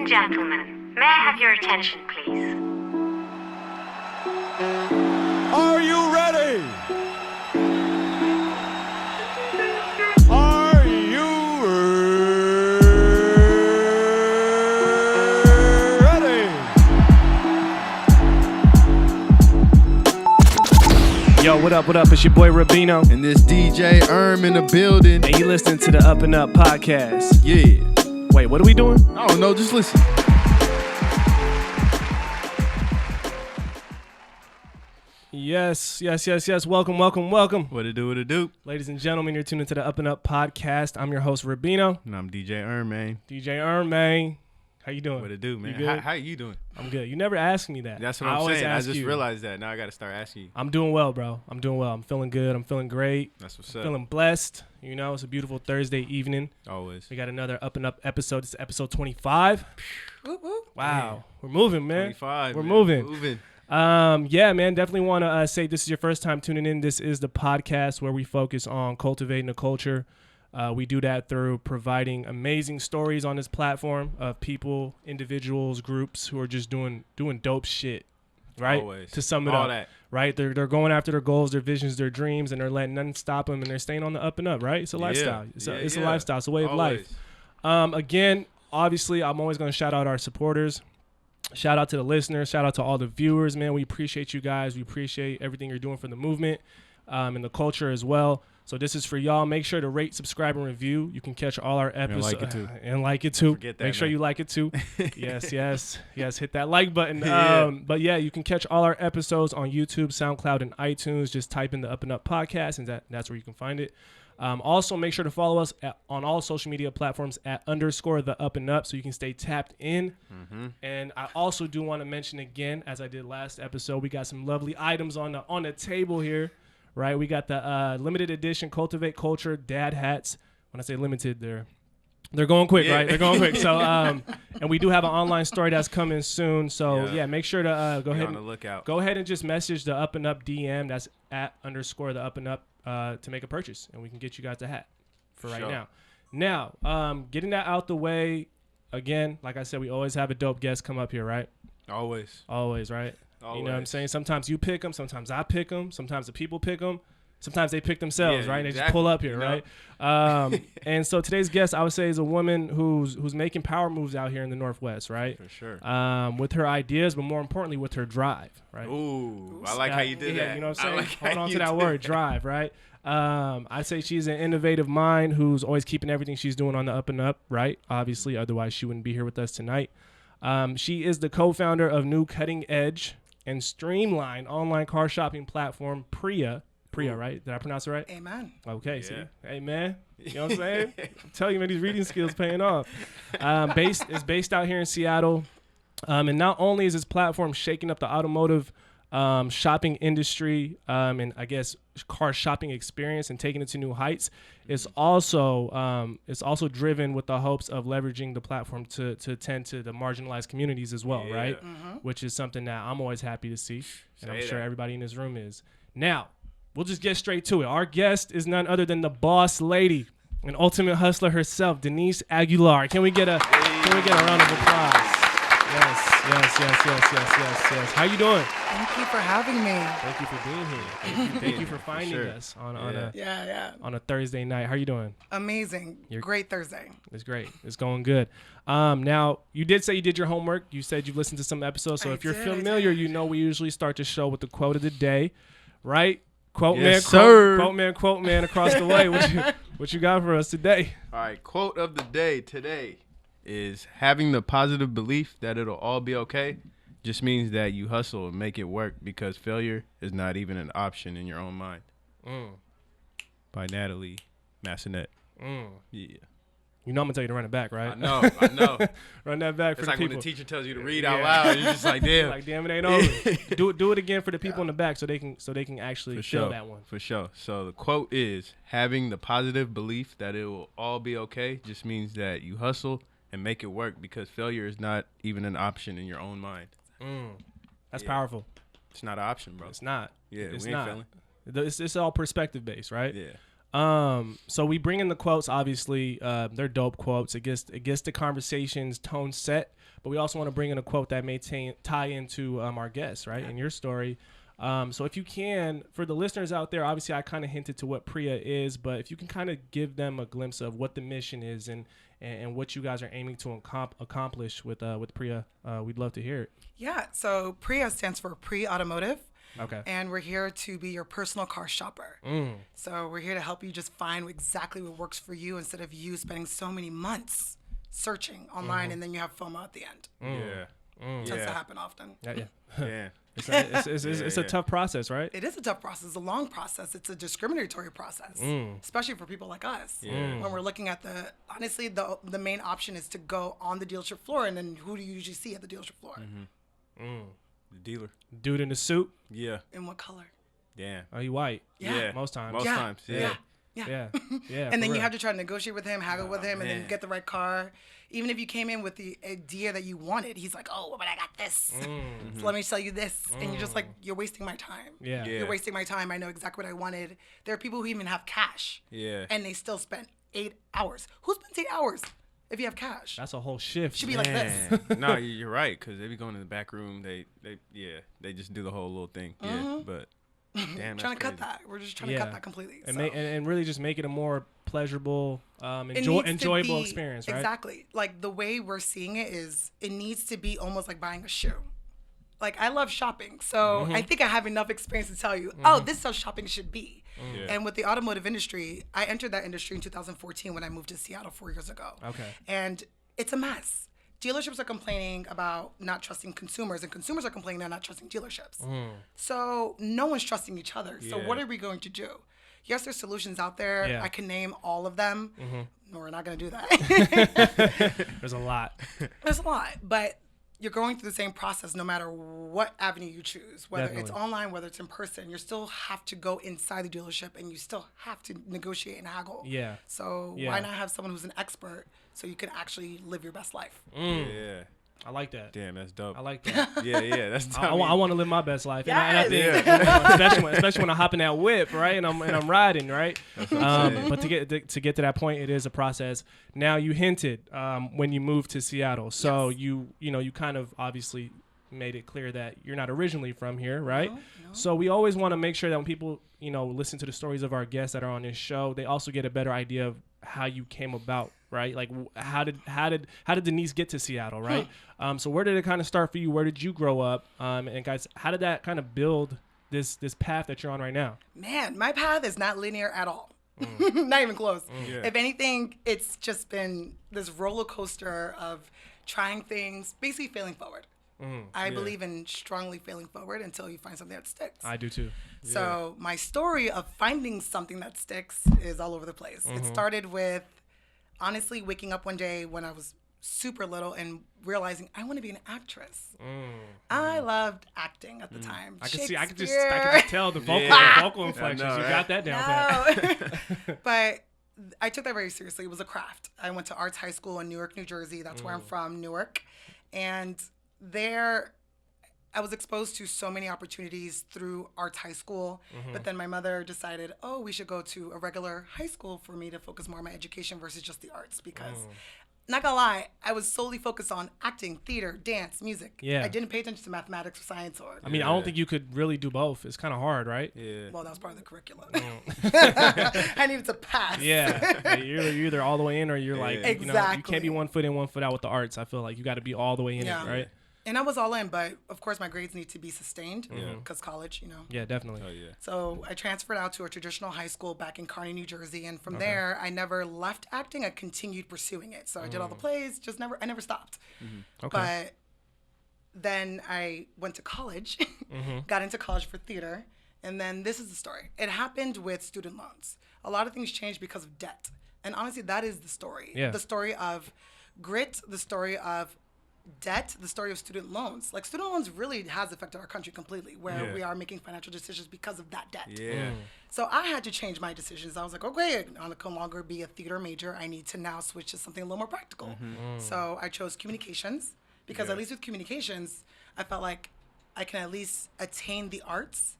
and gentlemen, may I have your attention, please? Are you ready? Are you ready? Yo, what up, what up? It's your boy Rubino. And this DJ in the building. And you listening to the UpNUp Podcast. Yeah. Wait, what are we doing? I don't know, just listen. Yes. Welcome. What it do? Ladies and gentlemen, you're tuned into the UpNUp Podcast. I'm your host, Rubino. And I'm DJ man. DJ man. How you doing? What it do, man? You good? How you doing? I'm good. You never asked me that. That's what I'm saying. I just you. realized that. Now I got to start asking you. I'm doing well, bro. I'm doing well. I'm feeling good. I'm feeling great. That's what's up. Feeling blessed. You know, it's a beautiful Thursday evening. Always. We got another UpNUp episode. This is episode 25. Wow. We're moving, man. 25. We're man. moving. Yeah, man, definitely want to say this is your first time tuning in. This is the podcast where we focus on cultivating the culture. We do that through providing amazing stories on this platform of people, individuals, groups who are just doing dope shit, right? Always. To sum it All up, that. right? They're going after their goals, their visions, their dreams, and they're letting nothing stop them, and they're staying on the up and up, right? It's a lifestyle. It's a lifestyle. It's a way of life. Again, obviously, I'm always going to shout out our supporters. Shout out to the listeners. Shout out to all the viewers, man. We appreciate you guys. We appreciate everything you're doing for the movement and the culture as well. So this is for y'all. Make sure to rate, subscribe, and review. You can catch all our episodes. And like it too. Forget that, Make sure man. you like it too. Yes. Hit that like button. Yeah. But yeah, you can catch all our episodes on YouTube, SoundCloud, and iTunes. Just type in the UpNUp Podcast, and that's where you can find it. Also, make sure to follow us on all social media platforms at @_TheUpNUp so you can stay tapped in. Mm-hmm. And I also do want to mention again, as I did last episode, we got some lovely items on the table here, right? We got the limited edition Cultivate Culture dad hats. When I say limited, they're going quick, right? They're going quick. So, and we do have an online store that's coming soon. So yeah, make sure to go ahead on the lookout. Go ahead and just message the UpNUp DM. That's at @_TheUpNUp. To make a purchase, and we can get you guys a hat for right now. Now, getting that out the way, again, like I said, we always have a dope guest come up here, right? Always, right? Always. You know what I'm saying? Sometimes you pick them, sometimes I pick them, sometimes the people pick them, sometimes they pick themselves, right? Exactly. They just pull up here, right? And so today's guest, I would say, is a woman who's making power moves out here in the Northwest, right? For sure. With her ideas, but more importantly, with her drive, right? Ooh, I like how you did that. You know what I'm saying? Like Hold on to that word, drive, right? I say she's an innovative mind who's always keeping everything she's doing on the up and up, right? Obviously, otherwise she wouldn't be here with us tonight. She is the co-founder of new cutting edge and streamlined online car shopping platform PREA. PREA, right? Did I pronounce it right? Amen. Okay, see? Hey, man. You know what I'm saying? I'm telling you, man, these reading skills paying off. It's based out here in Seattle. And not only is this platform shaking up the automotive shopping industry and I guess car shopping experience and taking it to new heights, it's also driven with the hopes of leveraging the platform to tend to the marginalized communities as well, right? Mm-hmm. Which is something that I'm always happy to see, and I'm sure everybody in this room is. Now, we'll just get straight to it. Our guest is none other than the boss lady, an ultimate hustler herself, Denise Aguilar. Can we get a round of applause? Yes. How you doing? Thank you for having me. Thank you for being here. Thank you for finding us on a Thursday night. How are you doing? Amazing. Great Thursday. It's great. It's going good. Now, you did say you did your homework. You said you've listened to some episodes. So if you're familiar, you know we usually start the show with the quote of the day, right? Quote man across the way. What you got for us today? All right, quote of the day today is having the positive belief that it'll all be okay just means that you hustle and make it work because failure is not even an option in your own mind. By Natalie Massonet. Yeah. You know I'm going to tell you to run it back, right? I know. Run that back for the people. It's like when the teacher tells you to read out loud, you're just like, damn. Like, damn, it ain't over. Do it again for the people in the back so they can actually feel that one. For sure. So the quote is, having the positive belief that it will all be okay just means that you hustle and make it work because failure is not even an option in your own mind. That's powerful. It's not an option, bro. It's not. Yeah, it's we ain't not. failing. It's all perspective based, right? Yeah. So we bring in the quotes. Obviously, they're dope quotes. It gets the conversation's tone set. But we also want to bring in a quote that may tie into our guests, right? In your story. So if you can, for the listeners out there, obviously I kind of hinted to what PREA is, but if you can kind of give them a glimpse of what the mission is and what you guys are aiming to accomplish with PREA, we'd love to hear it. Yeah, so PREA stands for pre-automotive. Okay. And we're here to be your personal car shopper. So we're here to help you just find exactly what works for you instead of you spending so many months searching online and then you have FOMO at the end. Tends to happen often. Yeah. It's a tough process, right? It is a tough process. It's a long process. It's a discriminatory process, especially for people like us. When we're looking at honestly, the main option is to go on the dealership floor, and then who do you usually see at the dealership floor? The dealer. Dude in the suit. Yeah. In what color? Yeah. Are you white? Yeah. Most times. Most times. Yeah. Yeah. And then you have to try to negotiate with him, haggle with him, and then get the right car. Even if you came in with the idea that you wanted, he's like, "Oh, but I got this. So let me sell you this." And you're just like, "You're wasting my time. Yeah. You're wasting my time. I know exactly what I wanted." There are people who even have cash. Yeah. And they still spent 8 hours. Who spends 8 hours if you have cash? That's a whole shift. Should be like this. No, you're right, because they be going to the back room. They just do the whole little thing. Yeah, but damn, Trying to cut crazy. that. We're just trying to cut that completely. And, So. and really just make it a more pleasurable, It needs to enjoyable be- experience, right? Exactly. Like the way we're seeing it is it needs to be almost like buying a shoe. Like I love shopping. So I think I have enough experience to tell you, oh, this is how shopping should be. And with the automotive industry, I entered that industry in 2014 when I moved to Seattle 4 years ago. Okay. And it's a mess. Dealerships are complaining about not trusting consumers, and consumers are complaining they're not trusting dealerships. So no one's trusting each other. So what are we going to do? Yes, there's solutions out there. Yeah. I can name all of them. No, we're not going to do that. There's a lot. There's a lot, but you're going through the same process no matter what avenue you choose, whether it's Definitely. online, whether it's in person. You still have to go inside the dealership and you still have to negotiate and haggle. Yeah. So Yeah. why not have someone who's an expert so you can actually live your best life? Yeah. I like that. Damn, that's dope. I like that. Yeah. That's I dope. want to live my best life, and I think, Yes. especially when I hop in that whip, right, and I'm riding, right. But to get to that point, it is a process. Now you hinted when you moved to Seattle, so you kind of obviously made it clear that you're not originally from here, right? No. So we always want to make sure that when people listen to the stories of our guests that are on this show, they also get a better idea of how you came about, right? Like how did Denise get to Seattle, right? So where did it kind of start for you? Where did you grow up? And guys, how did that kind of build this path that you're on right now? Man, my path is not linear at all. Not even close. Yeah. If anything, it's just been this roller coaster of trying things, basically failing forward. I believe in strongly failing forward until you find something that sticks. I do too. So my story of finding something that sticks is all over the place. It started with honestly waking up one day when I was super little and realizing I want to be an actress. I loved acting at the time. I can just Shakespeare. tell the vocal, Yeah. the vocal inflections. I know, You right? got that down pat. No. But I took that very seriously. It was a craft. I went to Arts High School in Newark, New Jersey. That's where I'm from, Newark. And there I was exposed to so many opportunities through Arts High School, but then my mother decided, oh, we should go to a regular high school for me to focus more on my education versus just the arts because, not gonna lie, I was solely focused on acting, theater, dance, music. Yeah. I didn't pay attention to mathematics or science or, I mean, I don't think you could really do both. It's kind of hard, right? Yeah. well, that was part of the curriculum. I needed to pass. Yeah. You're either all the way in or you're like, you can't Exactly. be 1 foot in, 1 foot out with the arts. I feel like you got to be all the way in Yeah. it, right? And I was all in, but of course my grades need to be sustained because college, Yeah, definitely. Oh yeah. So I transferred out to a traditional high school back in Kearney, New Jersey, and from there I never left acting. I continued pursuing it. So I did all the plays, I never stopped. Okay. But then I went to college, got into college for theater, and then this is the story. It happened with student loans. A lot of things changed because of debt. And honestly, that is the story. Yeah. The story of grit, the story of debt, the story of student loans. Like student loans really has affected our country completely where we are making financial decisions because of that debt. Yeah. So I had to change my decisions. I was like, okay, I can no longer be a theater major. I need to now switch to something a little more practical. So I chose communications because at least with communications, I felt like I can at least attain the arts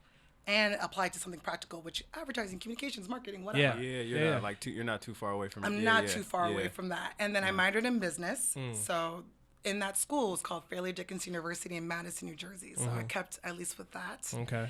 and apply it to something practical, which advertising, communications, marketing, whatever. Yeah, you're not too far away from it. I'm not too far away from that. And then I minored in business. So in that school, it's called Fairleigh Dickinson University in Madison, New Jersey. So I kept at least with that. Okay.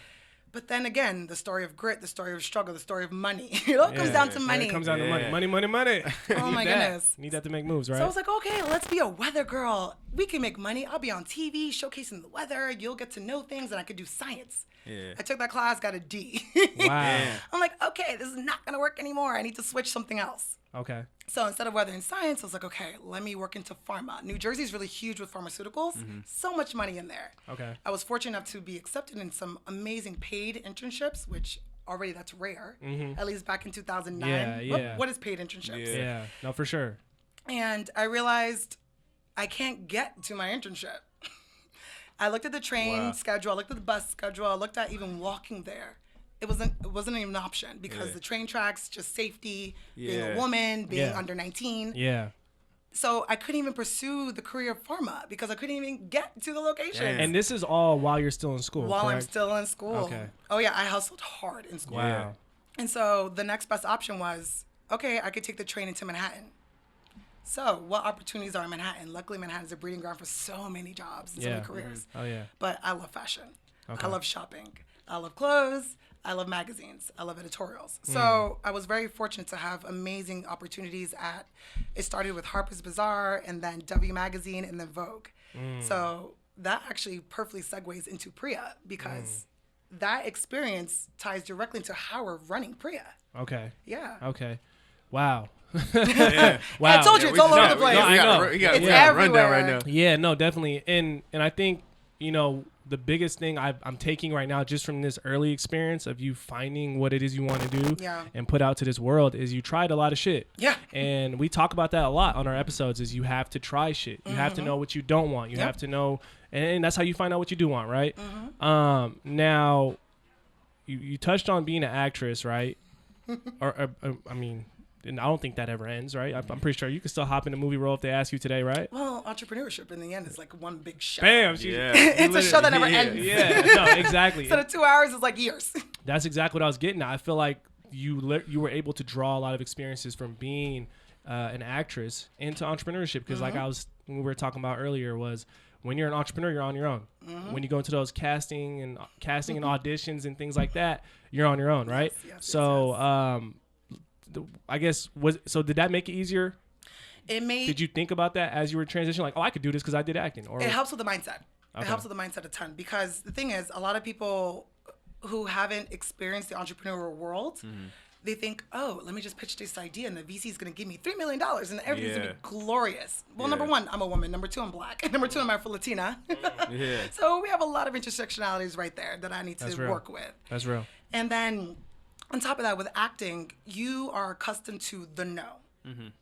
But then again, the story of grit, the story of struggle, the story of money. It all comes down to money. It comes down to money. Money. Oh my goodness. Need that to make moves, right? So I was like, okay, let's be a weather girl. We can make money. I'll be on TV showcasing the weather. You'll get to know things, and I could do science. Yeah. I took that class, got a D. Wow. I'm like, okay, this is not going to work anymore. I need to switch something else. Okay. So instead of weather and science, I was like, okay, let me work into pharma. New Jersey's really huge with pharmaceuticals. So much money in there. Okay. I was fortunate enough to be accepted in some amazing paid internships, which already that's rare. At least back in 2009. Yeah. What is paid internships? Yeah. No, for sure. And I realized I can't get to my internship. I looked at the train schedule. I looked at the bus schedule. I looked at even walking there. It wasn't even an option because the train tracks, just safety, being a woman, being under 19. Yeah. So I couldn't even pursue the career of pharma because I couldn't even get to the location. And this is all while you're still in school, While correct? I'm still in school. Okay. Oh yeah, I hustled hard in school. Wow. And so the next best option was, okay, I could take the train into Manhattan. So what opportunities are in Manhattan? Luckily, Manhattan is a breeding ground for so many jobs and so many careers. Oh, yeah. But I love fashion. Okay. I love shopping. I love clothes. I love magazines. I love editorials. So I was very fortunate to have amazing opportunities at, it started with Harper's Bazaar and then W Magazine and then Vogue. So that actually perfectly segues into PREA because that experience ties directly into how we're running PREA. Okay. Yeah. Okay. Wow. Yeah. Wow. I told you, it's all over the place. I know. We got It's a rundown everywhere. right now. Yeah, no, definitely. And I think, the biggest thing I'm taking right now just from this early experience of you finding what it is you want to do and put out to this world is you tried a lot of shit. Yeah. And we talk about that a lot on our episodes is you have to try shit. You have to know what you don't want. You have to know, and that's how you find out what you do want, right? Now, you touched on being an actress, right? I mean, and I don't think that ever ends, right? I'm pretty sure you can still hop in a movie role if they ask you today, right? Well, entrepreneurship in the end is like one big show. Bam! It's a show that never ends. Yeah, no, exactly. So the 2 hours is like years. That's exactly what I was getting at. I feel like you were able to draw a lot of experiences from being an actress into entrepreneurship because like we were talking about earlier was when you're an entrepreneur, you're on your own. When you go into those casting and auditions and things like that, you're on your own, right? Yes, I guess did that make it easier? Did you think about that as you were transitioning? Like, I could do this because I did acting. Or it helps with the mindset. Okay. It helps with the mindset a ton because the thing is, a lot of people who haven't experienced the entrepreneurial world, they think, oh, let me just pitch this idea and the VC is going to give me $3 million and everything's going to be glorious. Well, number one, I'm a woman. Number two, I'm black. And number two, I'm Afro-Latina. So we have a lot of intersectionalities right there that I need to work with. That's real. And then on top of that, with acting, you are accustomed to the no.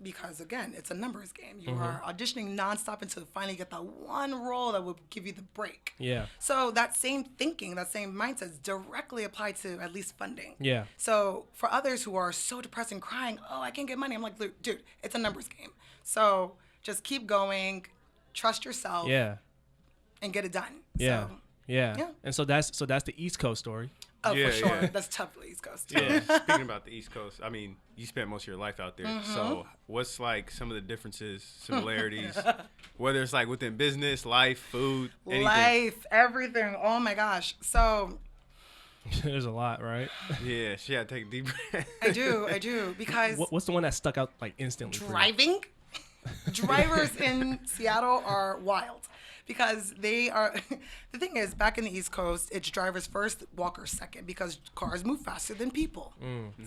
Because again, it's a numbers game. You are auditioning nonstop until finally get that one role that will give you the break. Yeah. So that same thinking, that same mindset is directly applied to at least funding. Yeah. So for others who are so depressed and crying, oh, I can't get money. I'm like, dude, it's a numbers game. So just keep going, trust yourself. Yeah. And get it done. Yeah. So, yeah. And so that's the East Coast story. Oh, Yeah, for sure. yeah. That's tough for the East Coast. Yeah. Speaking about the East Coast, I mean, you spent most of your life out there. So what's like some of the differences, similarities, whether it's like within business, life, food, anything? Life, everything. Oh my gosh. So There's a lot, right? Yeah, she had to take a deep breath. I do. Because What's the one that stuck out like instantly? for you? driving, drivers in Seattle are wild. Because they are, the thing is, back in the East Coast, it's drivers first, walkers second, because cars move faster than people.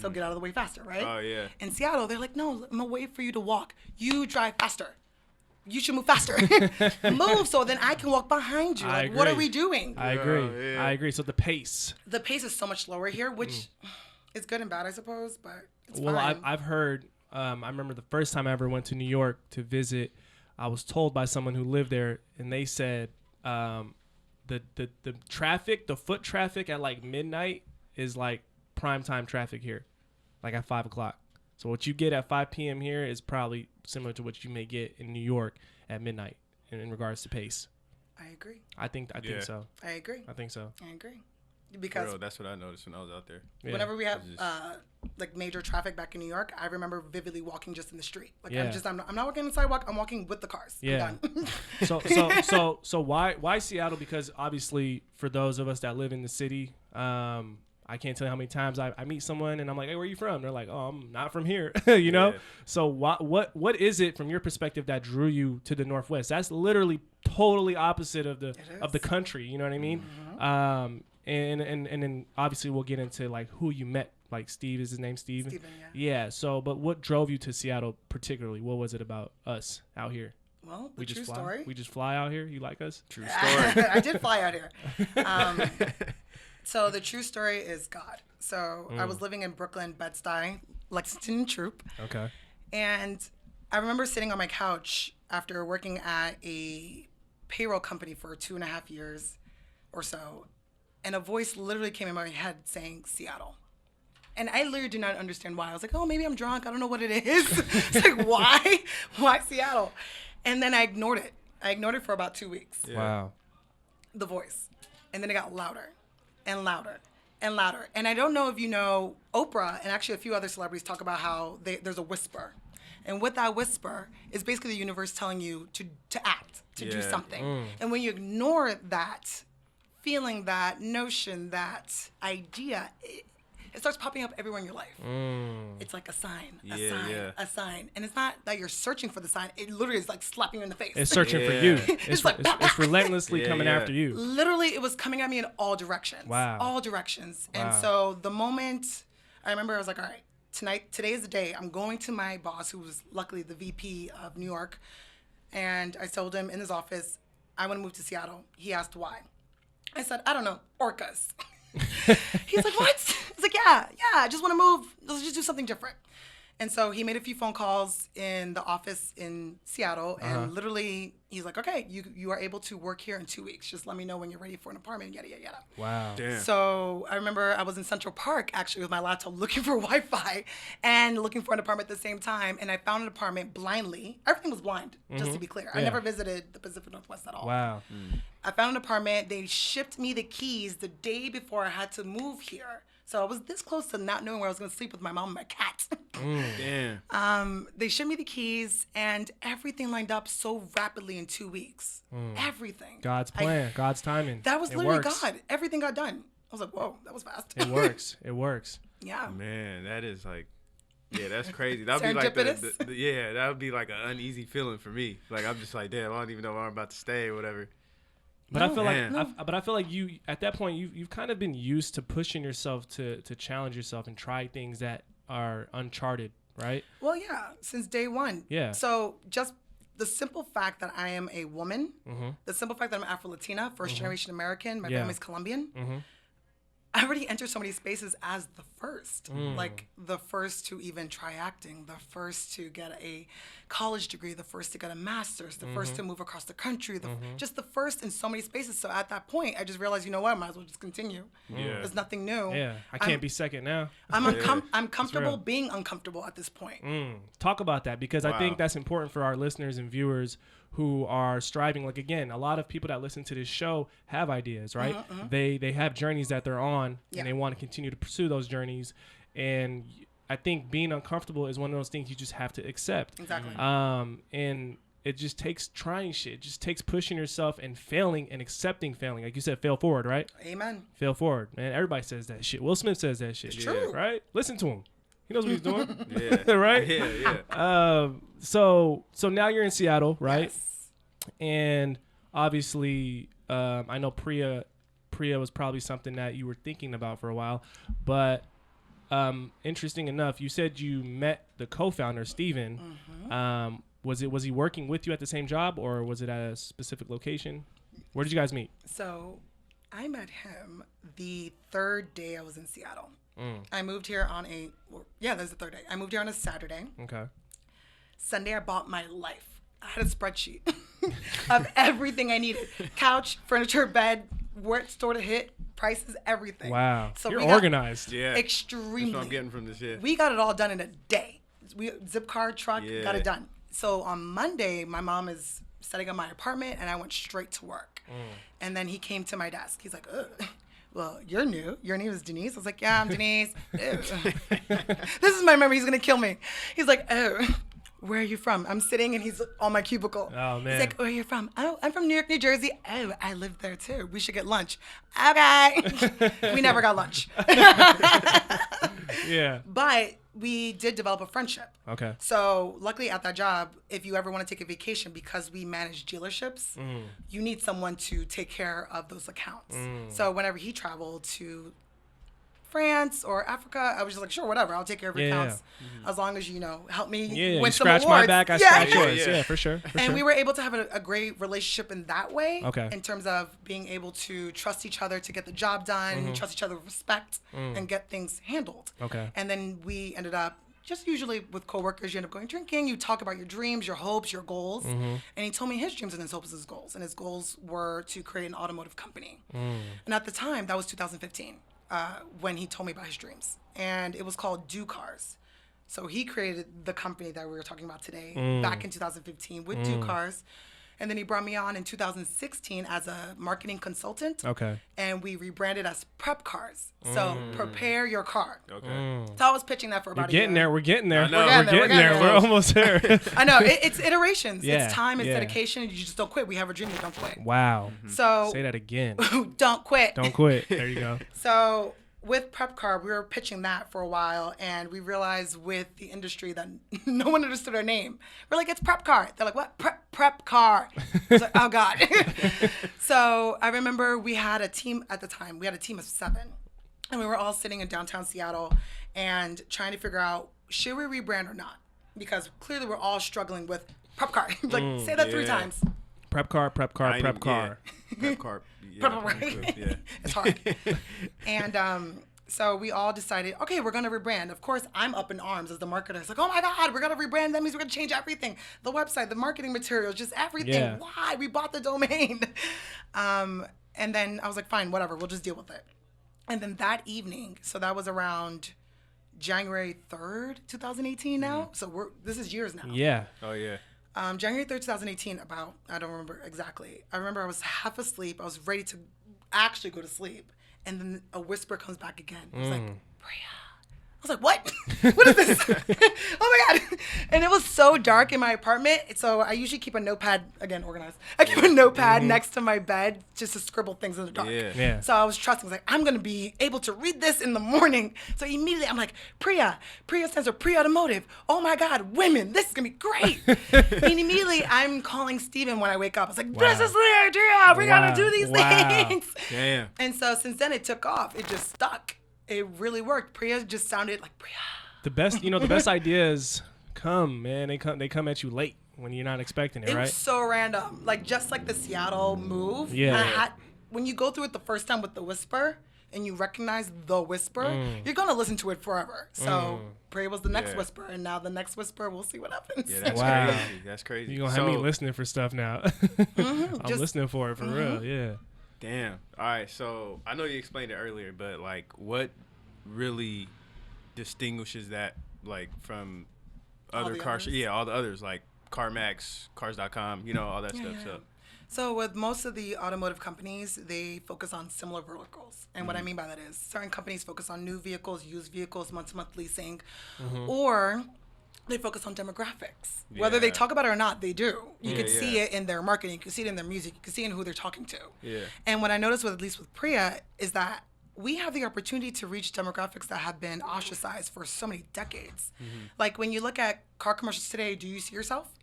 So get out of the way faster, right? Oh, yeah. In Seattle, they're like, no, I'm gonna wait for you to walk. You drive faster. You should move faster. Move so then I can walk behind you. Like, what are we doing? I agree. Yeah. I agree. So the pace. The pace is so much slower here, which is good and bad, I suppose, but it's Well, fine. I've heard. I remember the first time I ever went to New York to visit. I was told by someone who lived there, and they said the traffic, the foot traffic at like midnight is like prime time traffic here, like at 5 o'clock. So what you get at 5 p.m. here is probably similar to what you may get in New York at midnight in regards to pace. I agree. I think so. I agree. I think so. I agree. because Bro, that's what I noticed when I was out there. Yeah. whenever we have Just- like major traffic back in New York, I remember vividly walking just in the street. Like Yeah. I'm not walking on the sidewalk. I'm walking with the cars. Yeah. I'm done. So why Seattle? Because obviously for those of us that live in the city, I can't tell you how many times I meet someone and I'm like, hey, where are you from? They're like, oh, I'm not from here, you know? Yeah. So what is it from your perspective that drew you to the Northwest? That's literally totally opposite of the country, you know what I mean? Mm-hmm. And then obviously we'll get into like who you met. Like Steve, is his name Steven? Steven, Yeah. So, but what drove you to Seattle particularly? What was it about us out here? Well, the We true just fly. story. We just fly out here. You like us? True story. I did fly out here. So the true story is God. So I was living in Brooklyn, Bed-Stuy, Lexington, and Troop. Okay. And I remember sitting on my couch after working at a payroll company for 2.5 years or so. And a voice literally came in my head saying, Seattle. And I literally did not understand why. I was like, oh, maybe I'm drunk. I don't know what it is. It's like, why? Why Seattle? And then I ignored it. I ignored it for about 2 weeks. Yeah. Wow. The voice. And then it got louder and louder and louder. And I don't know if you know, Oprah and actually a few other celebrities talk about how there's a whisper. And what that whisper is basically the universe telling you to act, to do Yeah. something. And when you ignore that feeling, that notion, that idea, it starts popping up everywhere in your life. It's like a sign, a Yeah, sign, yeah. a sign. And it's not that you're searching for the sign. It literally is like slapping you in the face. It's searching for Yeah. you. It's like- It's relentlessly Yeah, coming yeah. after you. Literally, it was coming at me in all directions. Wow. All directions. Wow. And so the moment, I remember I was like, all right, today is the day. I'm going to my boss, who was luckily the VP of New York. And I told him in his office, I want to move to Seattle. He asked why. I said, I don't know, orcas. He's like, what? He's like, yeah, I just want to move. Let's just do something different. And so he made a few phone calls in the office in Seattle, and literally he's like, okay, you are able to work here in 2 weeks. Just let me know when you're ready for an apartment, yada, yada, yada. Wow. Damn. So I remember I was in Central Park actually with my laptop looking for Wi-Fi and looking for an apartment at the same time. And I found an apartment blindly. Everything was blind, just to be clear. I Yeah. never visited the Pacific Northwest at all. Wow. I found an apartment. They shipped me the keys the day before I had to move here. So I was this close to not knowing where I was going to sleep with my mom and my cat. Damn. They shipped me the keys, and everything lined up so rapidly in 2 weeks. Everything. God's plan. God's timing. That was It literally works. God. Everything got done. I was like, whoa, that was fast. It works. It works. Yeah. Man, that is like, yeah, that's crazy. That would be like Serendipitous? yeah, that would be like an uneasy feeling for me. Like I'm just like, damn, I don't even know where I'm about to stay or whatever. But I feel Man. like, but I feel like you at that point you've kind of been used to pushing yourself to challenge yourself and try things that are uncharted, right? Well, yeah, since day one. Yeah. So just the simple fact that I am a woman, the simple fact that I'm Afro-Latina, first generation American, my Yeah. family's Colombian, I already entered so many spaces as the first. Like the first to even try acting, the first to get a college degree, the first to get a master's, the first to move across the country, just the first in so many spaces. So at that point, I just realized, you know what, I might as well just continue. Yeah. There's nothing new. Yeah. I can't be second now. I'm comfortable real. being uncomfortable at this point. Talk about that, because I Wow. think that's important for our listeners and viewers who are striving. Like, again, a lot of people that listen to this show have ideas, right? They have journeys that they're on, Yeah. and they want to continue to pursue those journeys. And I think being uncomfortable is one of those things you just have to accept. Exactly. And it just takes trying shit. It just takes pushing yourself and failing and accepting failing. Like you said, fail forward, right? Amen. Fail forward. Man, everybody says that shit. Will Smith says that shit. It's true. Right? Listen to him. He knows what he's doing. Yeah. Right? Yeah. So now you're in Seattle, right? Yes. And obviously, I know PREA was probably something that you were thinking about for a while, but interesting enough, you said you met the co-founder, Steven. Was he working with you at the same job, or was it at a specific location? Where did you guys meet? So I met him the third day I was in Seattle. I moved here on that's the third day. I moved here on a Saturday. Okay. Sunday, I bought my life. I had a spreadsheet of everything I needed. Couch, furniture, bed, where store to hit, prices, everything. Wow. So You're we got organized. Yeah. extremely. That's what I'm getting from this shit. We got it all done in a day. We zip card, truck, Yeah. got it done. So on Monday, my mom is setting up my apartment, and I went straight to work. And then he came to my desk. He's like, ugh, well, you're new. Your name is Denise. I was like, yeah, I'm Denise. Ew. This is my memory. He's going to kill me. He's like, oh, where are you from? I'm sitting and he's on my cubicle. Oh, man. He's like, where are you from? Oh, I'm from New York, New Jersey. Oh, I live there too. We should get lunch. Okay. We never got lunch. Yeah. But we did develop a friendship. Okay. So luckily at that job, if you ever want to take a vacation, because we manage dealerships, you need someone to take care of those accounts. So whenever he traveled to France or Africa, I was just like, sure, whatever. I'll take care of your accounts as long as you help me Yeah, win you some scratch awards. my back, I Yeah. scratch yours. Yeah, for sure. And we were able to have a great relationship in that way. Okay. In terms of being able to trust each other to get the job done, trust each other with respect, and get things handled. Okay. And then we ended up, just usually with coworkers, you end up going drinking, you talk about your dreams, your hopes, your goals. And he told me his dreams and his hopes, his goals. And his goals were to create an automotive company. And at the time, that was 2015, when he told me about his dreams. And it was called Do Cars. So he created the company that we were talking about today back in 2015 with Do Cars. And then he brought me on in 2016 as a marketing consultant. Okay. And we rebranded as Prep Cars. So prepare your car. Okay. So I was pitching that for about a year. Getting there. We're getting there. I know. We're getting there. We're almost there. I know. It's iterations. Yeah, It's time. It's yeah. dedication. You just don't quit. We have a dream. You don't quit. Wow. So Say that again. don't quit. Don't quit. There you go. So with Prep Car, we were pitching that for a while, and we realized with the industry that no one understood our name. We're like, it's Prep Car. They're like, what? Prep Car. I was like, oh God. So I remember we had a team at the time. We had a team of 7, and we were all sitting in downtown Seattle and trying to figure out, should we rebrand or not? Because clearly we're all struggling with Prep Car. Like, say that 3 times. Prep car, prep car, I prep ain't- car. Yeah. Prep car. Yeah. Yeah. It's hard. And so we all decided, okay, we're going to rebrand. Of course, I'm up in arms as the marketer. It's like, oh my God, we're going to rebrand. That means we're going to change everything. The website, the marketing materials, just everything. Yeah. Why? We bought the domain. And then I was like, fine, whatever. We'll just deal with it. And then that evening, so that was around January 3rd, 2018 now. So this is years now. Yeah. Oh yeah. January 3rd, 2018, I don't remember exactly. I remember I was half asleep. I was ready to actually go to sleep. And then a whisper comes back again. It was like, PREA. I was like, what? What is this? Oh my God. And it was so dark in my apartment. So I usually keep a notepad, again, organized. I keep a notepad next to my bed just to scribble things in the dark. Yeah. Yeah. So I was trusting. I was like, I'm going to be able to read this in the morning. So immediately I'm like, PREA. PREA stands for pre-automotive. Oh my God, women. This is going to be great. And immediately I'm calling Steven when I wake up. I was like, this is the idea. We got to do these things. Damn. And so since then it took off. It just stuck. It really worked. PREA just sounded like PREA. The best ideas come, man. They come at you late when you're not expecting it, It right? was so random. Like just like the Seattle move. Yeah. When you go through it the first time with the whisper and you recognize the whisper, you're gonna listen to it forever. So PREA was the next Yeah. whisper, and now the next whisper, we'll see what happens. Yeah, that's Wow. crazy. That's crazy. You're going to have me listening for stuff now. I'm Just- listening for it, for real. Yeah. Damn. All right. So I know you explained it earlier, but like, what really distinguishes that, like, from All other the cars? others? Yeah, all the others, like CarMax, Cars.com, all that stuff. yeah. So So with most of the automotive companies, they focus on similar verticals. And what I mean by that is certain companies focus on new vehicles, used vehicles, month-to-month leasing, or they focus on demographics. Whether they Yeah. talk about it or not, they do. You Yeah, can see yeah. it in their marketing. You can see it in their music. You can see it in who they're talking to. Yeah. And what I noticed with, at least with PREA, is that we have the opportunity to reach demographics that have been ostracized for so many decades. Like when you look at car commercials today, do you see yourself?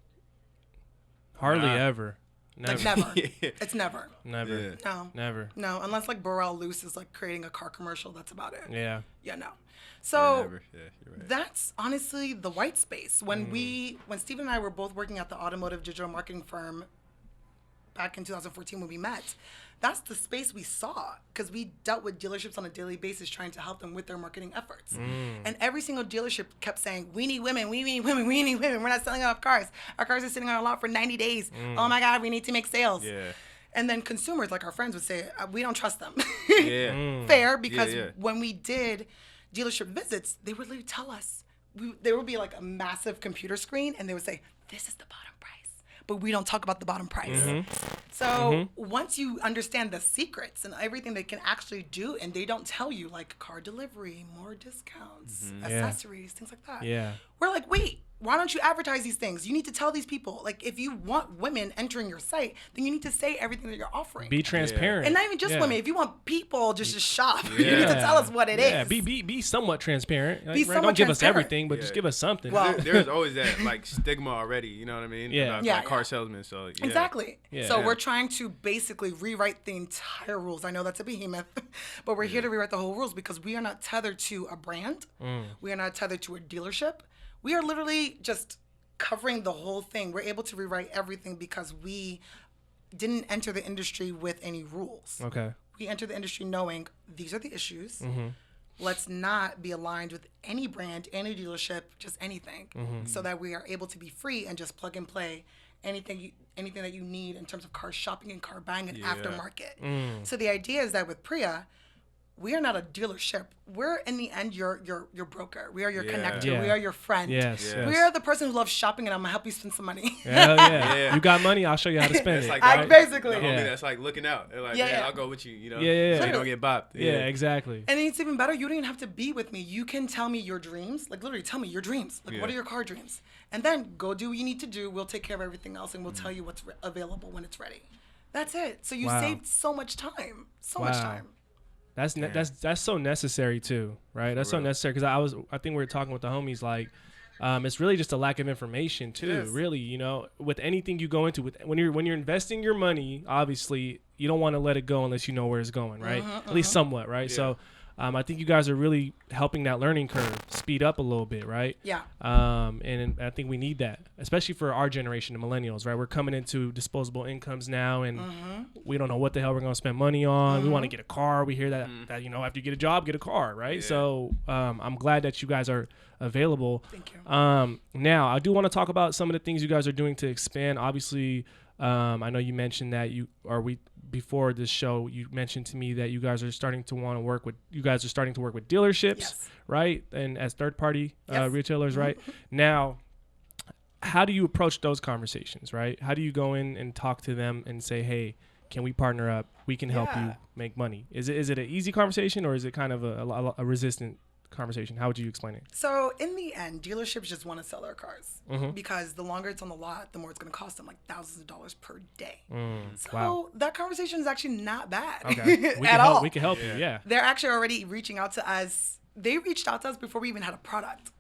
Hardly Nah. ever. Never. Like never. Yeah. It's never. Never. Yeah. No. Never. No, unless like Burrell Loose is like creating a car commercial, that's about it. Yeah. Yeah, no. So never. Yeah, you're right. that's honestly the white space. When Steve and I were both working at the automotive digital marketing firm back in 2014 when we met, that's the space we saw because we dealt with dealerships on a daily basis trying to help them with their marketing efforts. And every single dealership kept saying, we need women, we need women, we need women. We're not selling enough cars. Our cars are sitting on our lot for 90 days. Oh my God, we need to make sales. Yeah. And then consumers, like our friends would say, we don't trust them. Yeah. Fair, because yeah. when we did dealership visits, they would literally tell us, there would be like a massive computer screen and they would say, this is the bottom price. But we don't talk about the bottom price. So once you understand the secrets and everything they can actually do, and they don't tell you, like car delivery, more discounts, accessories, things like that. Yeah. We're like, wait, why don't you advertise these things? You need to tell these people. Like, if you want women entering your site, then you need to say everything that you're offering. Be transparent. And not even just women. If you want people just to shop, Yeah. you need to tell us what it is. Be somewhat transparent. Be somewhat Don't give us transparent. everything, but just give us something. Well- There's always that like stigma already. You know what I mean? Yeah. About, Yeah, like, car yeah. salesmen. So yeah. Exactly. Yeah. So Yeah. we're trying to basically rewrite the entire rules. I know that's a behemoth, but we're here to rewrite the whole rules because we are not tethered to a brand. We are not tethered to a dealership. We are literally just covering the whole thing. We're able to rewrite everything because we didn't enter the industry with any rules. Okay. We entered the industry knowing these are the issues. Let's not be aligned with any brand, any dealership, just anything, so that we are able to be free and just plug and play anything that you need in terms of car shopping and car buying and aftermarket. So the idea is that with PREA, we are not a dealership. We're in the end your broker. We are your connector. Yeah. We are your friend. Yes. We are the person who loves shopping, and I'm gonna help you spend some money. Hell yeah. Yeah. You got money, I'll show you how to spend It's it. like I the- basically- the homie Yeah. that's like looking out. They're like, Yeah, yeah, yeah. I'll go with you. You know. Yeah. So you don't get bopped. Yeah, exactly. And it's even better. You don't even have to be with me. You can tell me your dreams. Like, literally tell me your dreams. Like, what are your car dreams? And then go do what you need to do. We'll take care of everything else, and we'll tell you what's available when it's ready. That's it. So you Wow. saved so much time. So much time. That's so necessary too, right? That's so necessary because I think we were talking with the homies like, it's really just a lack of information too. Yes. Really, you know, with anything you go into, when you're investing your money, obviously you don't want to let it go unless you know where it's going, right? At least somewhat, right? Yeah. So, I think you guys are really helping that learning curve speed up a little bit, right? Yeah. And I think we need that, especially for our generation, the millennials, right? We're coming into disposable incomes now, and we don't know what the hell we're going to spend money on. We want to get a car. We hear that, you know, after you get a job, get a car, right? Yeah. So I'm glad that you guys are available. Thank you. Now, I do want to talk about some of the things you guys are doing to expand. Obviously, I know you mentioned that before this show, you mentioned to me that you guys are starting to work with dealerships, Yes. right? And as third party Yes. retailers, right? Now, how do you approach those conversations, right? How do you go in and talk to them and say, hey, can we partner up? We can help you Yeah. make money. Is it an easy conversation or is it kind of a resistant conversation? How would you explain it? So in the end, dealerships just want to sell their cars because the longer it's on the lot, the more it's going to cost them, like thousands of dollars per day. So wow. that conversation is actually not bad Okay. at all. We can help you. Yeah. They're actually already reaching out to us. They reached out to us before we even had a product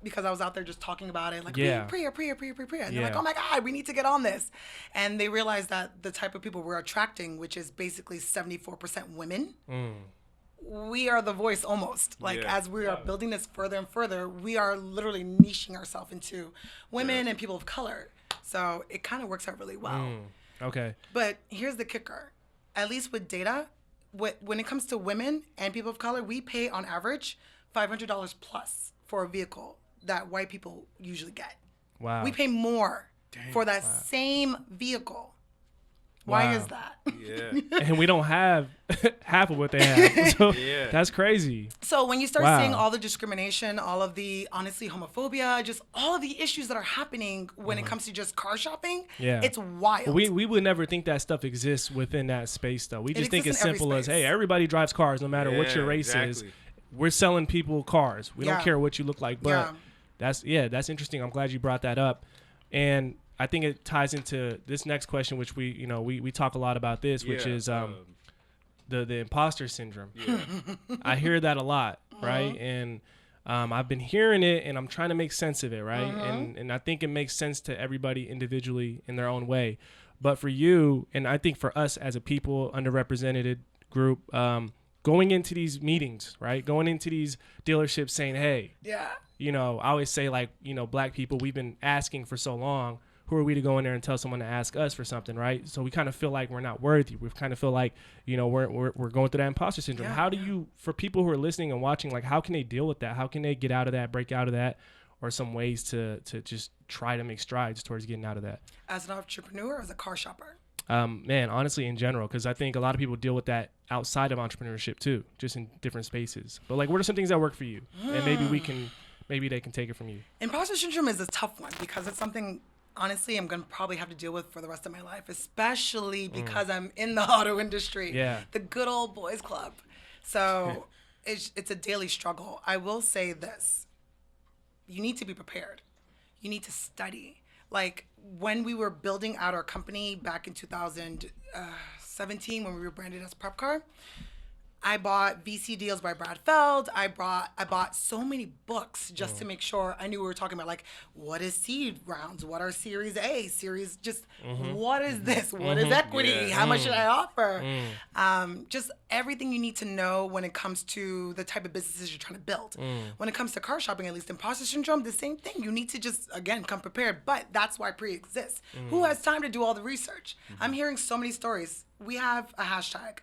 because I was out there just talking about it, like, Yeah. PREA. And they're Yeah. like, oh my God, we need to get on this. And they realized that the type of people we're attracting, which is basically 74% women, we are the voice almost. Like, Yeah. as we are building this further and further, we are literally niching ourselves into women and people of color. So it kind of works out really well. Okay. But here's the kicker. At least with data, when it comes to women and people of color, we pay on average $500 plus for a vehicle that white people usually get. Wow. We pay more for that same vehicle. Why Wow. is that? Yeah. And we don't have half of what they have. So Yeah. that's crazy. So when you start Wow. seeing all the discrimination, all of the, honestly, homophobia, just all of the issues that are happening when it comes to just car shopping, Yeah. it's wild. We would never think that stuff exists within that space, though. We just think it's exists in every simple as, space. hey, everybody drives cars no matter what Yeah, your race is. exactly. We're selling people cars. We don't Yeah. care what you look like. But Yeah. that's interesting. I'm glad you brought that up. And I think it ties into this next question, which we talk a lot about this, which Yeah, is the imposter syndrome. I hear that a lot, right? And I've been hearing it, and I'm trying to make sense of it, right? And I think it makes sense to everybody individually in their own way. But for you, and I think for us as a people, underrepresented group, going into these meetings, right? Going into these dealerships saying, hey, Yeah. you know, I always say, like, you know, black people, we've been asking for so long. Who are we to go in there and tell someone to ask us for something, right? So we kind of feel like we're not worthy. We kind of feel like, you know, we're going through that imposter syndrome. Yeah, How do you, for people who are listening and watching, like, how can they deal with that? How can they get out of that, break out of that, or some ways to just try to make strides towards getting out of that? As an entrepreneur or as a car shopper? Man, honestly, in general, because I think a lot of people deal with that outside of entrepreneurship too, just in different spaces. But like, what are some things that work for you? And maybe they can take it from you. Imposter syndrome is a tough one because it's something honestly I'm going to probably have to deal with for the rest of my life, especially because I'm in the auto industry. Yeah. The good old boys club. So it's a daily struggle. I will say this. You need to be prepared. You need to study. Like when we were building out our company back in 2017 when we were branded as Prep Car, I bought VC Deals by Brad Feld. I bought so many books just to make sure I knew we were talking about, like, what is seed rounds? What are Series A? Series, just what is this? What is equity? Yeah. How much should I offer? Just everything you need to know when it comes to the type of businesses you're trying to build. When it comes to car shopping, at least imposter syndrome, the same thing. You need to just, again, come prepared. But that's why PREA exists. Who has time to do all the research? I'm hearing so many stories. We have a hashtag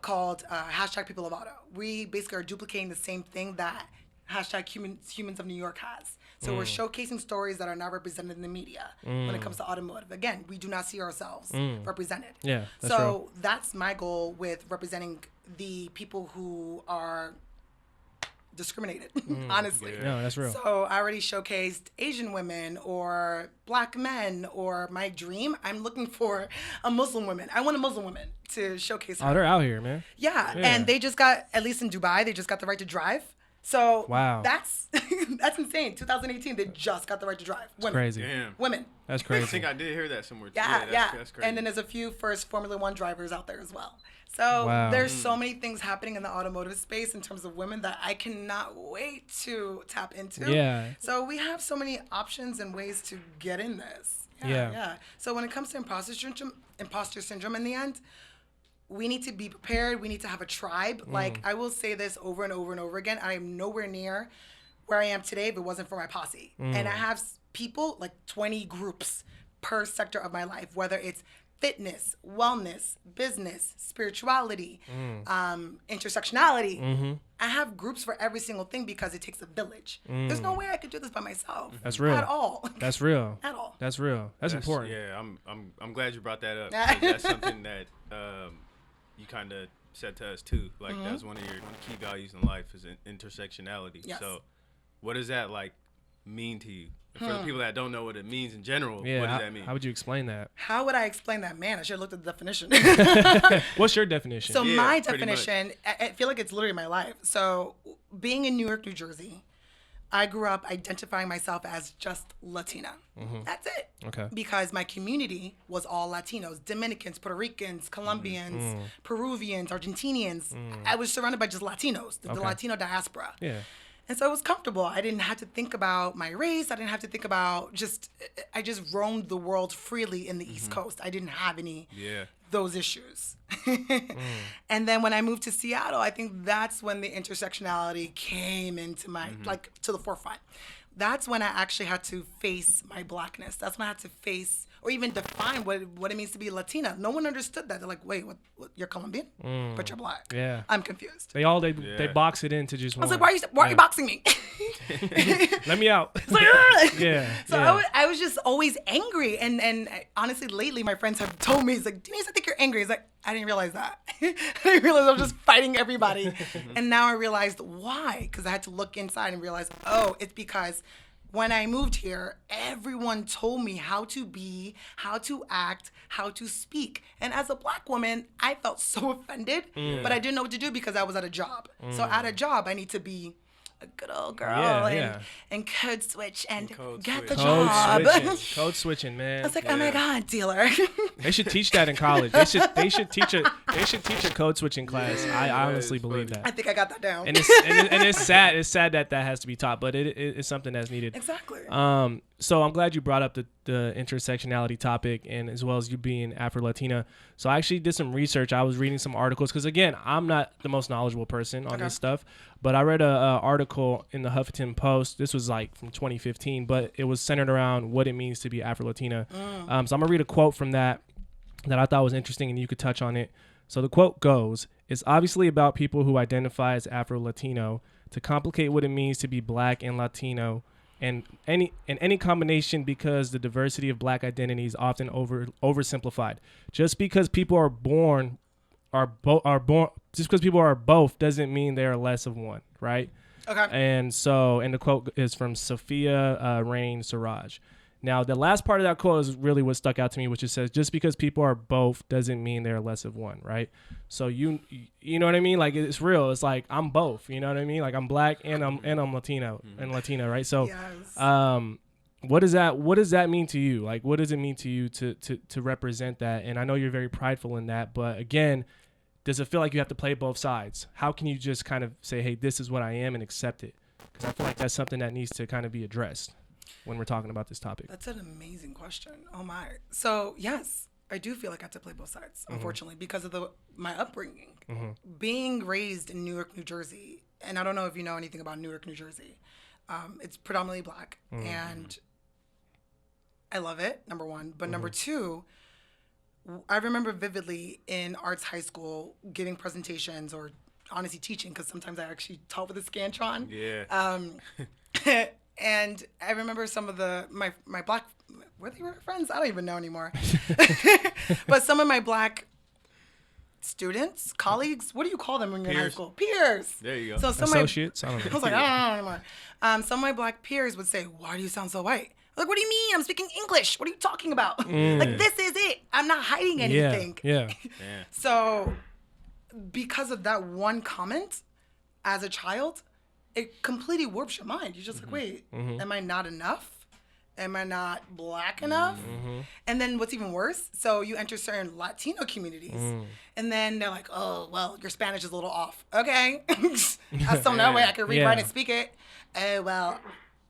called hashtag People of Auto. We basically are duplicating the same thing that hashtag Humans of New York has. So we're showcasing stories that are not represented in the media when it comes to automotive. Again, we do not see ourselves represented. Yeah, that's so real. that's my goal with representing the people who are discriminated, honestly. Yeah. No, that's real. So I already showcased Asian women or black men, or my dream, I'm looking for a Muslim woman. I want a Muslim woman to showcase her. Oh, they're out here, man. Yeah, Yeah. and they just got, at least in Dubai, they just got the right to drive. So Wow. that's that's insane. 2018, they just got the right to drive. Women. Crazy. Damn. Women. That's I crazy. think I did hear that somewhere. Yeah, yeah. That's crazy. And then there's a few first Formula One drivers out there as well. So Wow. there's so many things happening in the automotive space in terms of women that I cannot wait to tap into. Yeah. So we have so many options and ways to get in this. Yeah. So when it comes to imposter syndrome in the end, we need to be prepared. We need to have a tribe. Like, I will say this over and over and over again. I am nowhere near where I am today if it wasn't for my posse. And I have people, like 20 groups per sector of my life, whether it's fitness, wellness, business, spirituality, intersectionality. I have groups for every single thing because it takes a village. There's no way I could do this by myself. That's real. At all. That's real. At all. That's real. That's important. Yeah, I'm glad you brought that up. 'Cause that's something that you kind of said to us too. Like that's one of your key values in life is intersectionality. Yes. So, what does that like mean to you? For the people that don't know what it means in general, Yeah. what does that mean? How would you explain that? How would I explain that? Man, I should have looked at the definition. What's your definition? So Yeah, my pretty much. definition, I feel like it's literally my life. So being in Newark, New Jersey, I grew up identifying myself as just Latina. That's it. Okay. Because my community was all Latinos, Dominicans, Puerto Ricans, Colombians, Peruvians, Argentinians. I was surrounded by just Latinos, the Okay. Latino diaspora. Yeah. And so it was comfortable. I didn't have to think about my race. I didn't have to think about I just roamed the world freely in the East Coast. I didn't have any those issues. And then when I moved to Seattle, I think that's when the intersectionality came into my, like, to the forefront. That's when I actually had to face my blackness. That's when I had to face or even define what it means to be Latina. No one understood that. They're like, wait, what you're Colombian? But you're black. Yeah. I'm confused. They box it into just I one. was like, why are you boxing me? Let me out. It's like, "Ugh." Yeah. So yeah. I was just always angry. And honestly, lately, my friends have told me, it's like, Denise, I think you're angry. It's like, I didn't realize that. I didn't realize I was just fighting everybody. And now I realized why. Because I had to look inside and realize, oh, it's because when I moved here, everyone told me how to be, how to act, how to speak. And as a black woman, I felt so offended, but I didn't know what to do because I was at a job. So at a job, I need to be a good old girl and code switch and Code get the switch. job. Code switching, man. I was like, oh my God, dealer. They should teach that in college. They should teach a code switching class. I honestly believe I that. think I got that down. And it's sad. It's sad that has to be taught, but it's something that's needed. Exactly. So I'm glad you brought up the intersectionality topic, and as well as you being Afro-Latina. So I actually did some research. I was reading some articles because, again, I'm not the most knowledgeable person on this stuff, but I read a article in the Huffington Post. This was like from 2015, but it was centered around what it means to be Afro-Latina. So I'm going to read a quote from that I thought was interesting, and you could touch on it. So the quote goes, "It's obviously about people who identify as Afro-Latino. To complicate what it means to be black and Latino and any combination because the diversity of black identity is often oversimplified. Just because people are born just because people are both doesn't mean they are less of one, right?" Okay. And the quote is from Sophia Rain Siraj. Now, the last part of that quote is really what stuck out to me, which it says, just because people are both doesn't mean they're less of one, right? So you know what I mean? Like, it's real. It's like, I'm both, you know what I mean? Like, I'm black and I'm Latino and Latina, right? So, Yes. what does that mean to you? Like, what does it mean to you to represent that? And I know you're very prideful in that, but again, does it feel like you have to play both sides? How can you just kind of say, hey, this is what I am and accept it? Because I feel like that's something that needs to kind of be addressed when we're talking about this topic. That's an amazing question. Oh my. So yes, I do feel like I have to play both sides, unfortunately, because of my upbringing. Being raised in Newark, New Jersey, and I don't know if you know anything about Newark, New Jersey. It's predominantly black, and I love it, number one. But number two, I remember vividly in arts high school giving presentations, or honestly teaching, because sometimes I actually taught with a Scantron. Yeah. And I remember some of my black, were they friends? I don't even know anymore. But some of my black students, colleagues, what do you call them when you're in high school? Peers. There you go. So some Associates? I don't know. I was like, I don't know anymore. Some of my black peers would say, why do you sound so white? I'm like, what do you mean? I'm speaking English. What are you talking about? Like, this is it. I'm not hiding anything. Yeah. So because of that one comment as a child, it completely warps your mind. You're just like, wait, am I not enough? Am I not black enough? And then what's even worse, so you enter certain Latino communities, and then they're like, oh, well, your Spanish is a little off. Okay. That's some other way I can read, write, and speak it. Well,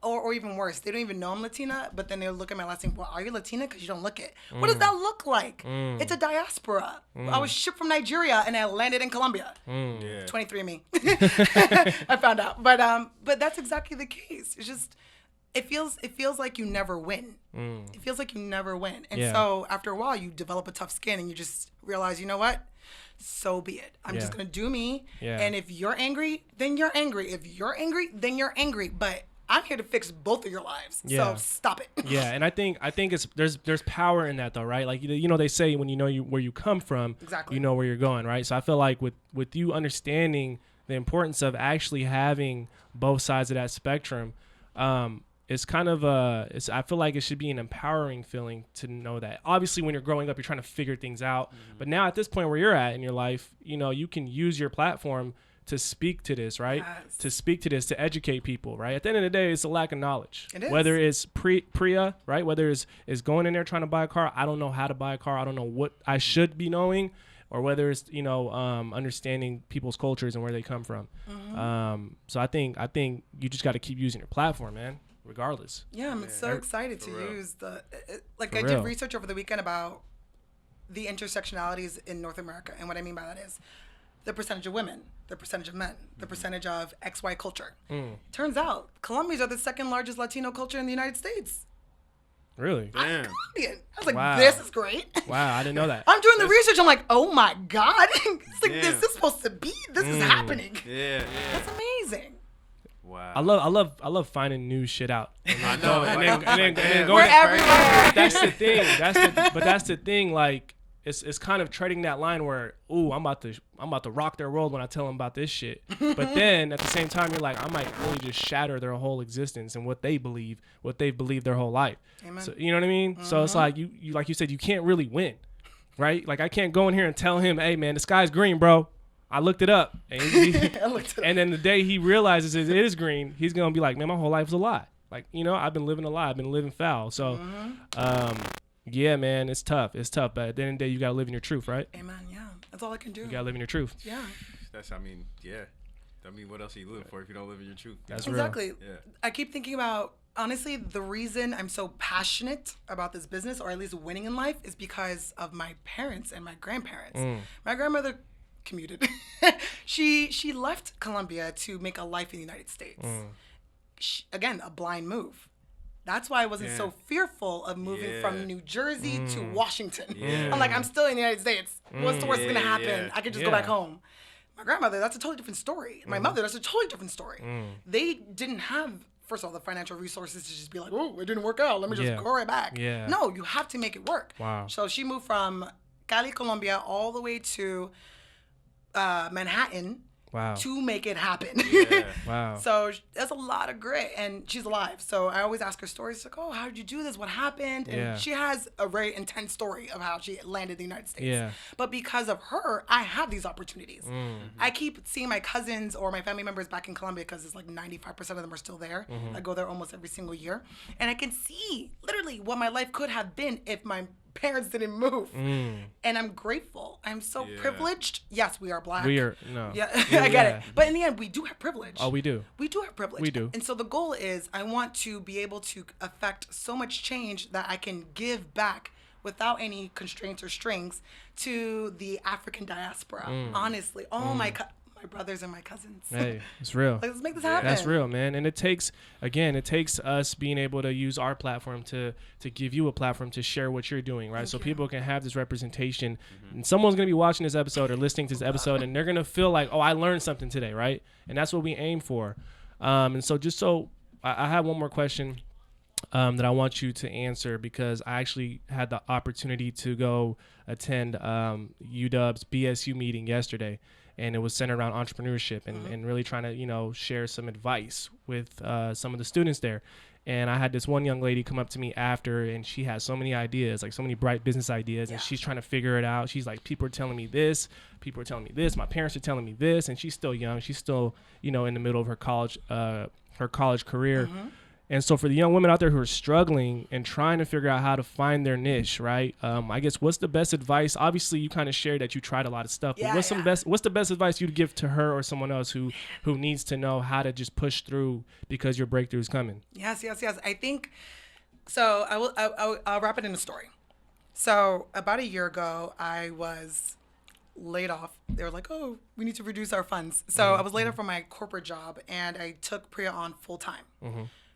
or even worse, they don't even know I'm Latina, but then they'll look at my last name, well, are you Latina? Because you don't look it. What does that look like? It's a diaspora. I was shipped from Nigeria, and I landed in Colombia. 23andMe. I found out. But that's exactly the case. It's just, it feels like you never win. It feels like you never win. And so after a while, you develop a tough skin, and you just realize, you know what? So be it. I'm just going to do me. And if you're angry, then you're angry. If you're angry, then you're angry. But I'm here to fix both of your lives. So stop it. Yeah, and I think it's there's power in that though, right? Like you know they say when you know where you come from, you know where you're going, right? So I feel like with you understanding the importance of actually having both sides of that spectrum, it's kind of I feel like it should be an empowering feeling to know that. Obviously, when you're growing up, you're trying to figure things out, but now at this point where you're at in your life, you know, you can use your platform to speak to this, right? Yes. To speak to this, to educate people, right? At the end of the day, it's a lack of knowledge. It is. Whether it's PREA, right? Whether it's going in there trying to buy a car, I don't know how to buy a car, I don't know what I should be knowing, or whether it's, you know, understanding people's cultures and where they come from. So I think you just got to keep using your platform, man, regardless. Yeah, I'm so excited to use I For did real. research over the weekend about the intersectionalities in North America. And what I mean by that is the percentage of women, the percentage of men, the percentage of XY culture. Turns out Colombians are the second largest Latino culture in the United States. Really? I'm Colombian. I was like, Wow. this is great. Wow, I didn't know that. I'm doing the research. I'm like, oh my God. It's like, this is supposed to be. This is happening. Yeah. That's amazing. Wow. I love finding new shit out. I know. And then We're going. everywhere. That's the thing. That's the thing. Like it's kind of treading that line where, ooh, I'm about to rock their world when I tell them about this shit. But then at the same time, you're like, I might really just shatter their whole existence and what they've believed their whole life. Amen. So you know what I mean? So it's like you like you said, you can't really win, right? Like I can't go in here and tell him, hey man, the sky's green, bro. I looked it up. And, and then the day he realizes it is green, he's gonna be like, man, my whole life was a lie. Like, you know, I've been living a lie. I've been living foul. So, yeah, man, it's tough. It's tough. But at the end of the day, you gotta live in your truth, right? Amen. Yeah. That's all I can do. You gotta live in your truth. Yeah. What else are you living for if you don't live in your truth? That's real. Exactly. Yeah. I keep thinking about, honestly, the reason I'm so passionate about this business, or at least winning in life, is because of my parents and my grandparents. My grandmother commuted. She left Colombia to make a life in the United States. Again, a blind move. That's why I wasn't so fearful of moving from New Jersey to Washington. I'm like, I'm still in the United States. What's the worst that's gonna happen? I could just go back home. My grandmother, that's a totally different story. My mother, that's a totally different story. They didn't have, first of all, the financial resources to just be like, oh, it didn't work out. Let me just go right back. No, you have to make it work. Wow. So she moved from Cali, Colombia, all the way to Manhattan Wow. to make it happen. Yeah. Wow. So there's a lot of grit, and she's alive. So I always ask her stories. Like, oh, how did you do this? What happened? And Yeah. she has a very intense story of how she landed in the United States. Yeah. But because of her, I have these opportunities. Mm-hmm. I keep seeing my cousins or my family members back in Colombia because it's like 95% of them are still there. Mm-hmm. I go there almost every single year. And I can see literally what my life could have been if my parents didn't move. And I'm grateful. I'm so privileged. Yes, we are Black. We are, no. Yeah, I get Yeah. it. But in the end, we do have privilege. Oh, we do. We do have privilege. We do. And so the goal is I want to be able to affect so much change that I can give back without any constraints or strings to the African diaspora. Honestly, all my brothers and my cousins. Hey, it's real. Like, let's make this happen. That's real, man. And it takes us being able to use our platform to give you a platform to share what you're doing, right? So people can have this representation. And someone's going to be watching this episode or listening to this episode, and they're going to feel like, oh, I learned something today, right? And that's what we aim for. And so I have one more question that I want you to answer, because I actually had the opportunity to go attend UW's BSU meeting yesterday. And it was centered around entrepreneurship and really trying to, share some advice with some of the students there. And I had this one young lady come up to me after, and she had so many ideas, like so many bright business ideas, and she's trying to figure it out. She's like, people are telling me this, people are telling me this, my parents are telling me this, and she's still young. She's still, in the middle of her college career. And so for the young women out there who are struggling and trying to figure out how to find their niche, right? I guess what's the best advice? Obviously, you kind of shared that you tried a lot of stuff. But what's the best advice you'd give to her or someone else who needs to know how to just push through because your breakthrough is coming? Yes. I think so. I'll wrap it in a story. So about a year ago, I was laid off. They were like, oh, we need to reduce our funds. So I was laid off from my corporate job, and I took PREA on full time.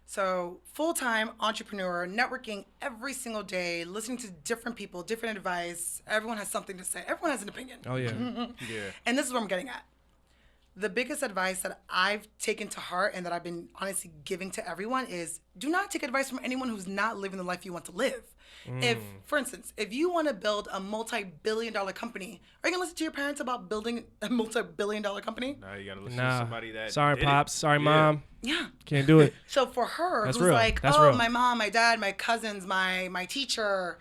So full-time entrepreneur, networking every single day, listening to different people, different advice. Everyone has something to say. Everyone has an opinion. Oh, yeah. And this is what I'm getting at. The biggest advice that I've taken to heart and that I've been honestly giving to everyone is do not take advice from anyone who's not living the life you want to live. If, for instance, if you want to build a multi-billion-dollar company, are you going to listen to your parents about building a multi-billion-dollar company? No, you got to listen to somebody that Sorry, did Pops. it. Sorry, Mom. Yeah. Can't do it. So for her, That's who's real. like, That's oh, real. my mom, my dad, my cousins, my teacher,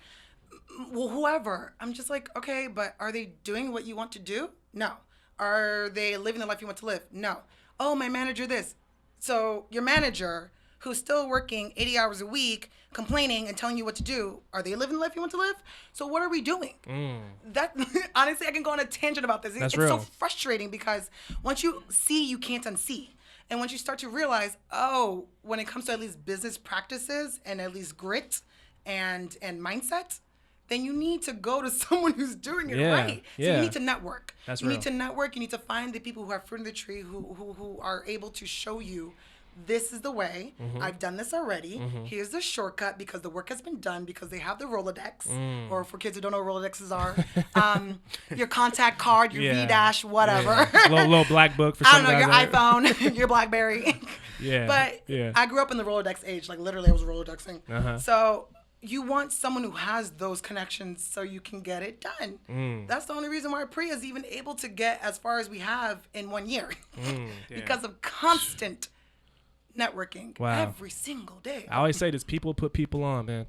well, whoever. I'm just like, okay, but are they doing what you want to do? No. Are they living the life you want to live? No. Oh, my manager this. So your manager, who's still working 80 hours a week, complaining and telling you what to do, are they living the life you want to live? So what are we doing? That honestly, I can go on a tangent about this. That's it's real. so frustrating because once you see, you can't unsee. And once you start to realize, oh, when it comes to at least business practices and at least grit and mindset, then you need to go to someone who's doing it right. So you need to network. That's you real. need to network. You need to find the people who have fruit in the tree, who are able to show you this is the way. I've done this already. Here's the shortcut because the work has been done because they have the Rolodex. Or for kids who don't know what Rolodexes are, your contact card, your V-dash, whatever. Little black book for I some don't know, your guys out there. iPhone, your BlackBerry. But I grew up in the Rolodex age. Like literally I was Rolodexing. So you want someone who has those connections so you can get it done. That's the only reason why PREA is even able to get as far as we have in 1 year. Because of constant networking every single day. I always say this, people put people on, man.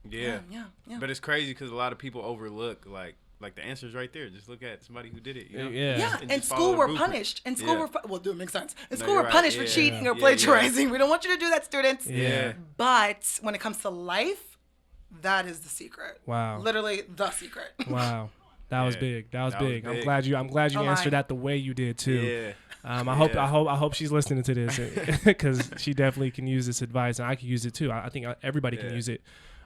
Yeah. Yeah. But it's crazy because a lot of people overlook like the answer's right there. Just look at somebody who did it. You know? Yeah, And in just follow school the we're blueprint. punished. In school well, it makes sense. In school you're we're punished right. for cheating or Yeah, plagiarizing. We don't want you to do that, students. Yeah. But when it comes to life, that is the secret. Wow. Literally the secret. Wow. That was Yeah. big. That was That was big. I'm big. glad you Oh, answered my. that the way you did too. Yeah. I hope she's listening to this because she definitely can use this advice, and I can use it too. I think everybody can use it.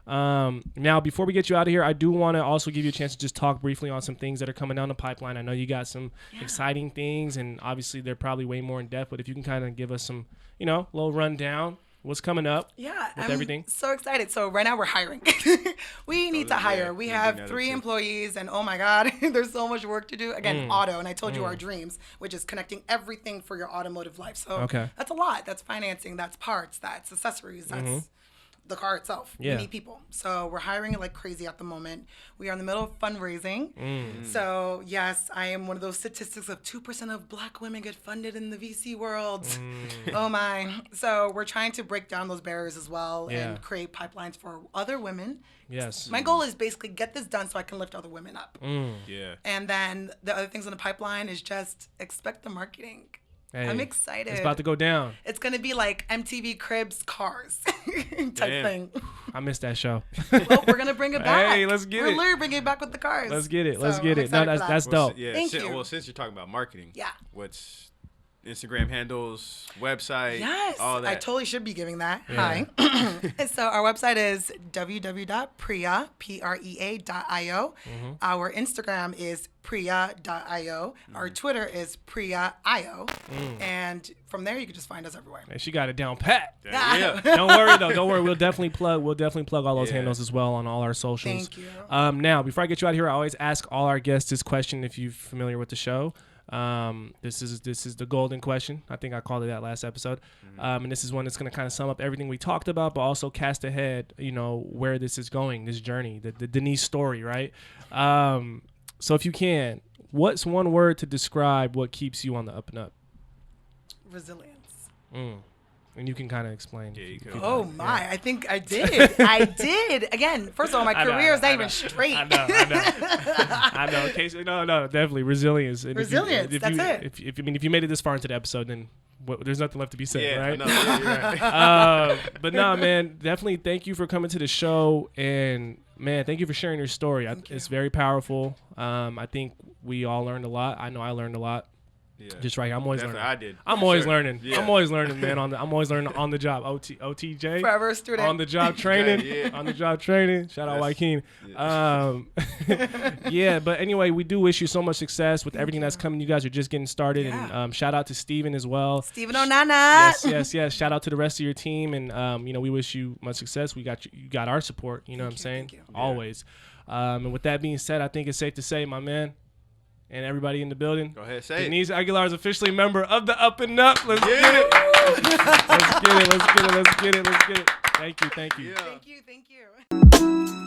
Now, before we get you out of here, I do want to also give you a chance to just talk briefly on some things that are coming down the pipeline. I know you got some exciting things, and obviously they're probably way more in depth. But if you can kind of give us some, little rundown. What's coming up? Yeah, with I'm everything? so excited. So right now we're hiring. We need to hire. We have 3 employees, and oh my God, there's so much work to do. Again, auto, and I told you our dreams, which is connecting everything for your automotive life. So that's a lot. That's financing. That's parts. That's accessories. That's the car itself. Yeah. We need people. So we're hiring like crazy at the moment. We are in the middle of fundraising. So yes, I am one of those statistics of 2% of Black women get funded in the VC world. Oh my. So we're trying to break down those barriers as well and create pipelines for other women. Yes. My goal is basically get this done so I can lift other women up. Yeah. And then the other things in the pipeline is just expect the marketing. Hey, I'm excited. It's about to go down. It's going to be like MTV Cribs Cars type thing. I missed that show. Well, we're going to bring it back. Hey, let's get we're it. literally bringing it back with the cars. Let's get it. So Let's get I'm it. No, excited for that's that. dope. Yeah. Thank you. Well, since you're talking about marketing, Yeah. what's Instagram handles, website, Yes, all that. I totally should be giving that. Yeah. Hi. So our website is www.PREA, PREA.io. Our Instagram is PREA.io. Our Twitter is PREA.io. And from there, you can just find us everywhere. And she got it down pat. Yeah. Don't worry though. Don't worry. We'll definitely plug all those Yeah. handles as well on all our socials. Thank you. Now, before I get you out of here, I always ask all our guests this question if you're familiar with the show. This is the golden question. I think I called it that last episode. And this is one that's going to kind of sum up everything we talked about, but also cast ahead, where this is going, this journey, the Denise story, right? So if you can, what's one word to describe what keeps you on the up and up? Resilience. And you can kind of explain. Yeah, you could. Oh my, I think I did. I did. Again, first of all, my career is not even straight. I know. Okay, so no, definitely resilience. And Resilience, that's it. If you made it this far into the episode, then there's nothing left to be said, Yeah, right? no, you're right. But no, man, definitely thank you for coming to the show, and man, thank you for sharing your story. It's very powerful. I think we all learned a lot. I know I learned a lot. Yeah. Just right here. I'm always Definitely, learning. I did. I'm For always sure. learning. Yeah. I'm always learning, man. I'm always learning on the job. OTJ. Forever a student. On the job training. Yeah. On the job training. Shout out Yes. Joaquin. Yeah, but anyway, we do wish you so much success with everything that's coming. You guys are just getting started. Yeah. And shout out to Steven as well. Steven Onana. Yes. Shout out to the rest of your team. And, we wish you much success. You got our support. You know what I'm saying? Thank you. Always. And with that being said, I think it's safe to say, my man, and everybody in the building, Go ahead, say it. Denise Aguilar is officially a member of the UpNUp. Let's Yeah. get it. Let's get it. Thank you. Yeah. Thank you.